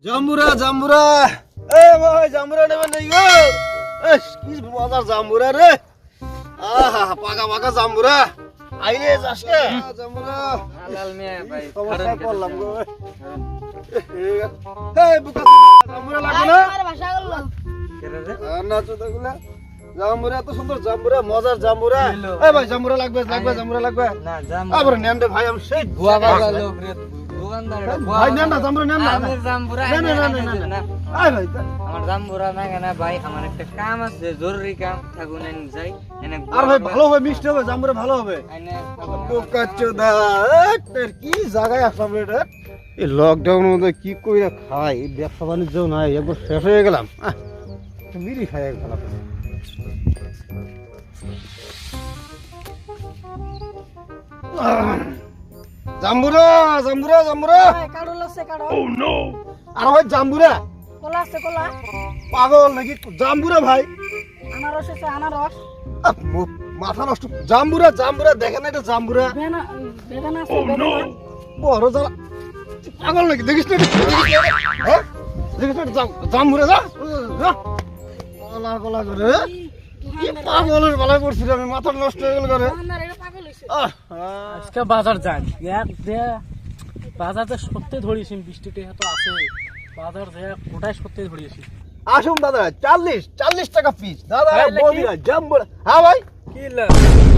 জাম্বুরা জাম্বুরা ভাই জাম্বুরা নেবেন নাই গো কি মজার জাম্বুরা রে আহা পাকা পাকা জাম্বুরা আইলে আজকে জাম্বুরা হালাল মিয়া ভাই সমস্যা করলাম গো বুকা জাম্বুরা লাগবে না আরে ভাষা করলো না চোদাগুলা জাম্বুরা এত সুন্দর জাম্বুরা মজার জাম্বুরা ভাই জাম্বুরা লাগবে জাম্বুরা লাগবে না জাম আবার নেন রে ভাই আমি সেই বুয়া বাবা লোক রে দোকানদার ভাই নেন না জাম্বুরা নেন না আমার জামপুরা না আয় ভাই আমার জামপুরা না কেন ভাই আমার একটা কাম আছে জরুরি কাম থাকুন এনে যাই এনে আর ভাই ভালো হবে মিষ্টি হবে জাম্বুরা ভালো হবে এনে বোকা চোদা কি জায়গায় আসলাম রে এটা এই লকডাউনের মধ্যে কি কইরা খাই এই ব্যবসা বাণিজ্য নাই একবার শেষ হয়ে গেলাম মিরি খাই গেলাম জাম্বুরা জাম্বুরা জাম্বুরা কাড়ো লাগছে কাড়ো আর ভাই জাম্বুরা কলা আছে কলা পাগল নাকি জাম্বুরা ভাই আনারস আছে আনারস মাথা নষ্ট জাম্বুরা জাম্বুরা দেখেন এটা জাম্বুরা বেদানা আছে বেদানা বড় জ্বালা পাগল নাকি দেখিস না হ্যাঁ দেখিস না জাম্বুরা যা গলা গলা করে কি পাগলের বেলায় পড়ছিল আমি মাথা নষ্ট হয়ে গেল করে আমার এটা পাগল হইছে আজকে বাজার যাই দেখ দে বাজারে সত্যি ধরিয়েছি বৃষ্টিতে এত আছে বাজার দেখ গোটাই সত্যি ধরিয়েছি আসুন দাদা 40 টাকা পিস দাদা ভাই, নাকি? বমিরা জাম্বুরা হ্যাঁ ভাই কি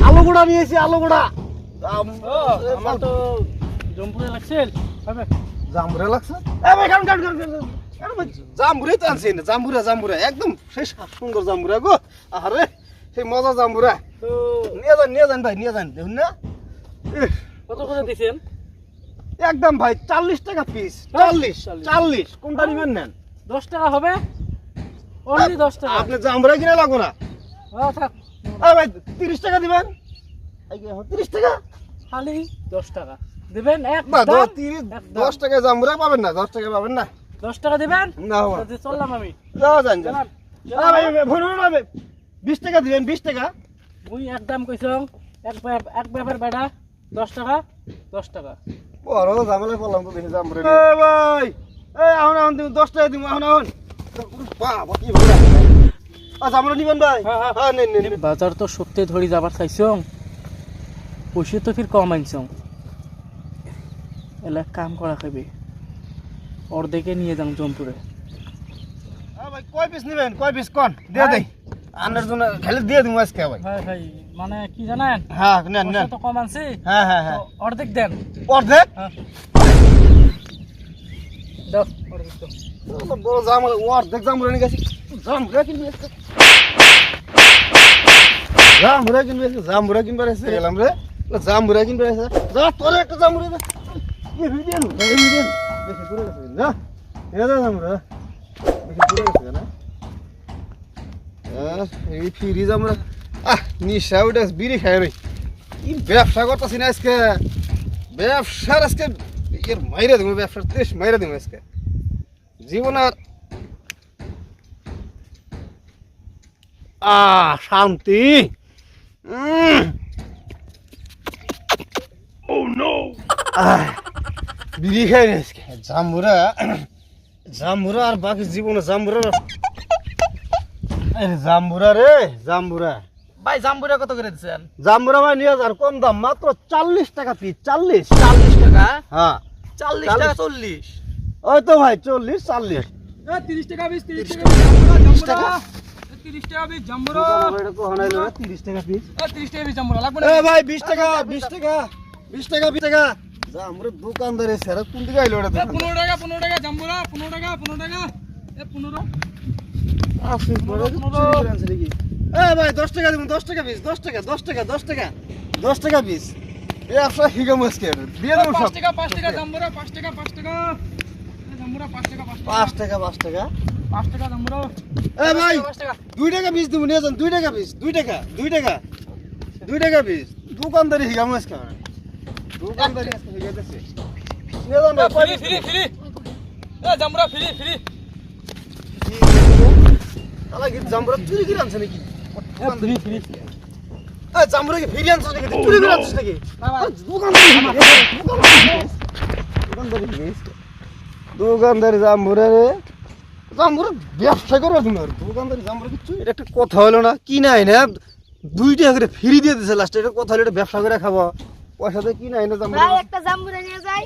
আলু গুঁড়া নিয়েছি আলু গুঁড়া আমার তো জম্পুরে লাগছে হবে জাম্বুরা লাগছে এ ভাই কাম জাম্বুরাই তো আনছি না জাম্বুরা একদম সেই সুন্দর জাম্বুরা গো আরে সেই মজা জাম্বুরা তো নিয়ে যান ভাই নিয়ে যান দেখুন না কত করে দিছেন একদম ভাই 40 টাকা পিস 40 কোনটা নিবেন নেন 10 টাকা হবে অনলি 10 টাকা আপনি জাম্বুরা কিনে লাগবো না থাক ভাই 30 টাকা দিবেন 30 টাকা খালি 10 টাকা দিবেন এক না দাম, 30 এক দাম। 10 টাকা জাম্বুরা পাবেন না 10 টাকা পাবেন না 10 টাকা দিবেন না বাবা তো চললাম আমি যাও যান জানান ভাই ভুল না 20 টাকা দিবেন 20 টাকা মুই এক দাম কইছং এক ব্যাপার বেড়া 10 টাকা 10 টাকা বড় ঝামেলা করলাম তো দেখি জাম্বুরা এ ভাই এখন তুমি 10 টাকা দিমু এখন বাবা কি ভালো জাম্বুরা নিবেন ভাই হ্যাঁ, হ্যাঁ নেন বাজার তো সত্যি ধরি যাবার চাইছং পয়সা তো ফির কম আনছং এলা কাম করা খাবি অর্ধেকে নিয়ে যাম জম্পুরে ভাই কয় পিস নেবেন কয় পিস কোন দিয়ে দেই আনার জন্য খালি দিয়ে দিমু আজকে ভাই ভাই ভাই মানে কি জানেন হ্যাঁ নেন পয়সা তো কম আনছি হ্যাঁ হ্যাঁ হ্যাঁ তো অর্ধেক দেন অর্ধেক হ্যাঁ দাও অর্ধেক দাও বড় জাম্বুরা অর্ধেক জাম্বুরা নিয়ে গেছি জাম্বুরা কিনবে জাম্বুরা কিনবে এসে গেলাম রে জাম্বুরা কিনবে এসে যা তোর একটা জাম্বুরা দে এই ভিডিও দেখে দূরে গেছে না এ দা জাম্বুরা দেখে দূরে গেছে না এই ফিরি জাম্বুরা নিশা উঠে বিড়ি খাই রে কি ব্যবসা করতেছি না আজকে ব্যবসার আজকে এর মাইরা দেবো ব্যবসার দেশ মাইরা দেবো আজকে জীবন আর শান্তি বিড়ি খাই রে আজকে জাম্বুরা আর বাকি জীবনে জাম্বুরা রে জাম্বুরা ভাই জাম্পুরে কত করে দিছেন জাম্বুরা ভাই নিয়ে যার কম দাম মাত্র 40 টাকা পিস 40 টাকা হ্যাঁ 40 টাকা 40 ওই তো ভাই 40 40 30 টাকা 30 টাকা 30 টাকা 30 টাকা বিশ জাম্বুরা 30 টাকা পিস 30 টাকা বিশ জাম্বুরা লাগবে এ ভাই 20 টাকা 20 টাকা 20 টাকা 20 টাকা যা আমরা দোকানদারে সেরা কোন দিকে আইলো এটা 15 টাকা জাম্বুরা 15 টাকা এ 15 আসুন বড় চুরি করে আনছে নাকি এ ভাই 10 টাকা দিমু 10 টাকা পিস 10 টাকা 10 টাকা পিস এ আপনি হিগা মাস্কে দিয়ে দেব সব 5 টাকা জাম্বুরা 5 টাকা জাম্বুরা 5 টাকা 5 টাকা 5 টাকা 5 টাকা জাম্বুরা এ ভাই 5 টাকা 2 টাকা পিস দিমু নিয়ে যান 2 টাকা পিস 2 টাকা পিস দোকানদারি হিগা মাস্কে দোকানদারি আজকে হিগাতেছে নিয়ে যান ভাই ফ্রি এ জাম্বুরা ফ্রি আলা কি জাম্বুরা চুরি করে আনছে নাকি ফ্রি জাম্বুরা কি ফিরে আনছে নাকি চুরি করে আনছে নাকি না ভাই দোকানদারি দোকানদারি জাম্বুরা রে জাম্বুরা ব্যবসা করবে তুমি আর দোকানদারি জাম্বুরা কিচ্ছু এটা একটা কথা হলো না কি নাই না 2 টাকা করে ফ্রি দিয়ে দিছে লাস্টে এটা কথা হলো এটা ব্যবসা করে খাবো পয়সা দিয়ে কি নাই না জাম্বুরা ভাই একটা জাম্বুরা নিয়ে যাই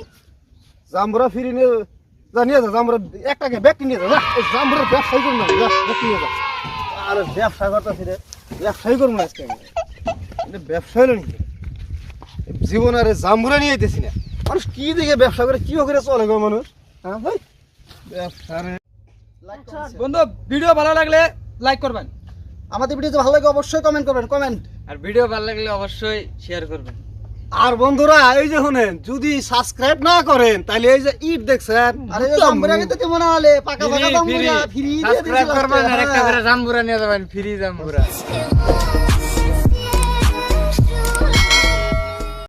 জাম্বুরা ফ্রি নিয়ে যা নিয়ে যা জাম্বুরা এক টাকা ব্যাগ নিয়ে যা জাম্বুরা ব্যবসাই করবো না যা ব্যাগ নিয়ে যা আর ব্যবসা করতেছি রে ব্যবসাই করবো না আজকে আমি এটা ব্যবসা হলো নাকি জীবন আরে জাম্বুরা নিয়ে আইতেছি না মানুষ কি দেখে ব্যবসা করে কি করে চলে গো মানুষ হ্যাঁ ভাই ব্যবসা রে বন্ধু ভিডিও ভালো লাগলে লাইক করবেন, আমাদের ভিডিও ভালো লাগে অবশ্যই কমেন্ট করবেন, কমেন্ট। আর ভিডিও ভালো লাগলে অবশ্যই শেয়ার করবেন। আর বন্ধুরা এই যে শুনেন যদি সাবস্ক্রাইব না করেন তাহলে এই যে ইট দেখছেন আরে জাম্বুরা কিন্তু কেমন হলে পাকা পাকা জাম্বুরা ফ্রি দিয়ে সাবস্ক্রাইব দিয়েছিল করবেন আর একটা করে জাম্বুরা নিয়ে যাবেন, ফ্রি জাম্বুরা।